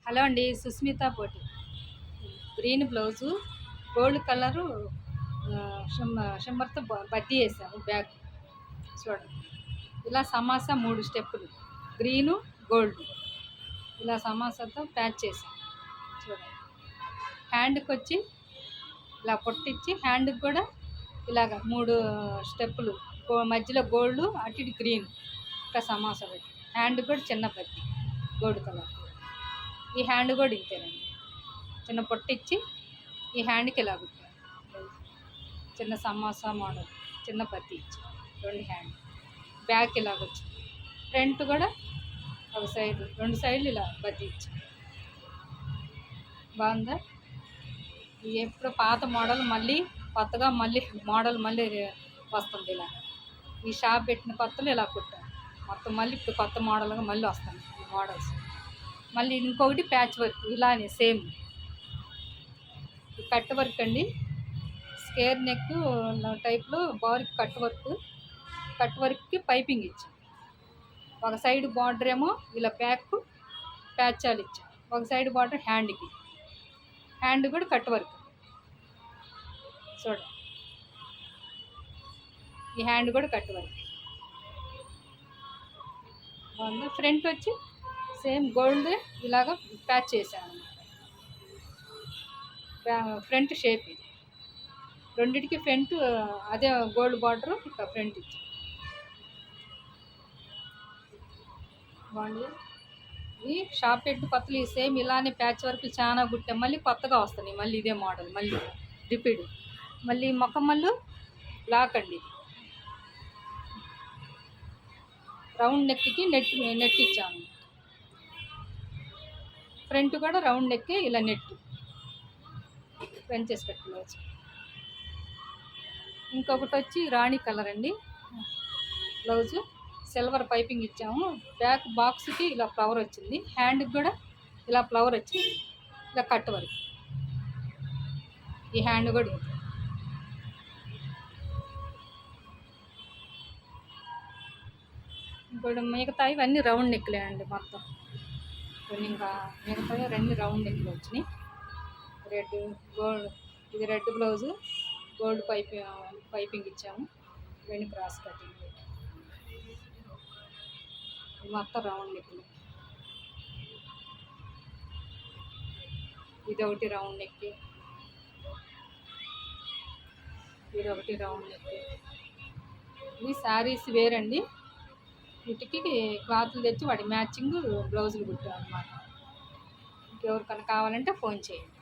Hello అండి, సుస్మిత పోటీ. Green blouse, gold colour షిమ్మర్తో బద్దీ వేసాము బ్యాగ్. చూడండి, ఇలా సమాసా 3 స్టెప్పులు, గ్రీను గోల్డ్ ఇలా సమాసాతో ప్యాచ్ చేసాం. చూడండి, హ్యాండ్కి వచ్చి ఇలా పొట్టిచ్చి హ్యాండ్కి కూడా ఇలాగ 3 స్టెప్పులు, మధ్యలో గోల్డ్, అటు ఇటు గ్రీన్, ఇంకా సమాసా పెట్టి హ్యాండ్కి కూడా చిన్న బద్దీ గోల్డ్ కలర్. ఈ హ్యాండ్ కూడా ఇంతేనండి, చిన్న పొట్టిచ్చి ఈ హ్యాండ్కి ఇలా కుట్టాను. చిన్న సమోసా మోడల్ చిన్న పత్తి ఇచ్చి 2 హ్యాండ్, బ్యాక్ ఇలాగ వచ్చి ఫ్రంట్ కూడా ఒక సైడ్ 2 సైడ్లు ఇలా బతి ఇచ్చి. బాగుందా? ఎప్పుడు పాత మోడల్ మళ్ళీ కొత్తగా మళ్ళీ మోడల్ మళ్ళీ వస్తుంది. ఇలా ఈ షాప్ పెట్టిన కొత్తలో ఇలా కుట్టాను మొత్తం. మళ్ళీ ఇప్పుడు కొత్త మోడల్గా మళ్ళీ వస్తాను ఈ మోడల్స్. మళ్ళీ ఇంకొకటి ప్యాచ్ వర్క్ ఇలానే సేమ్ కట్ వర్క్ అండి. స్కేర్ నెక్ టైప్లో బార్కి కట్ వర్క్కి పైపింగ్ ఇచ్చాం. ఒక సైడ్ బార్డర్ ఏమో ఇలా ప్యాచాలు ఇచ్చాం, ఒక సైడ్ బార్డర్ హ్యాండ్ కూడా కట్ వర్క్. చూడండి, ఈ హ్యాండ్ కూడా కట్ వర్క్ బాగుంది. ఫ్రంట్ వచ్చి సేమ్ గోల్డ్ ఇలాగా ప్యాచ్ చేశాను. ఫ్రంట్ షేప్ ఇది, రెండిటికి ఫ్రంట్ అదే గోల్డ్ బార్డరు, ఇక ఫ్రంట్ ఇచ్చి బాగుంది. ఇది షాప్ పెట్టి కొత్తలు సేమ్ ఇలానే ప్యాచ్ వర్క్లు చాలా కుట్టాం. మళ్ళీ కొత్తగా వస్తున్నాయి, మళ్ళీ ఇదే మోడల్ మళ్ళీ రిపీట్. మళ్ళీ మొక్కమల్లు లాక్ అండి, రౌండ్ నెక్కి నెట్ ఇచ్చాము. ఫ్రంట్ కూడా రౌండ్ నెక్కి ఇలా నెట్ పెంచేసి పెట్టుకోవచ్చు. ఇంకొకటి వచ్చి రాణి కలర్ అండి, బ్లౌజు సిల్వర్ పైపింగ్ ఇచ్చాము. బ్యాక్ బాక్స్కి ఇలా ఫ్లవర్ వచ్చింది, హ్యాండ్కి కూడా ఇలా ఫ్లవర్ వచ్చింది, ఇలా కట్ వర్క్. ఈ హ్యాండ్ కూడా ఇంకోటి మిగతాయి ఇవన్నీ రౌండ్ నెక్లే అండి మొత్తం. కొన్ని ఇంకా మిగతాయి 2 రౌండ్ నెక్లు వచ్చినాయి. రెడ్ గోల్డ్, ఇది రెడ్ బ్లౌజు, గోల్డ్ పైపింగ్ ఇచ్చాము, వెండి క్రాస్ కటింగ్. మొత్తం రౌండ్ నెక్లు. ఇది ఒకటి రౌండ్ నెక్, ఇది ఒకటి రౌండ్ నెక్. ఇవి శారీస్ వేరండి, వీటికి క్లాత్లు తెచ్చి వాటి మ్యాచింగ్ బ్లౌజులు కుట్టాం అన్నమాట. ఇంకెవరికైనా కావాలంటే ఫోన్ చేయండి.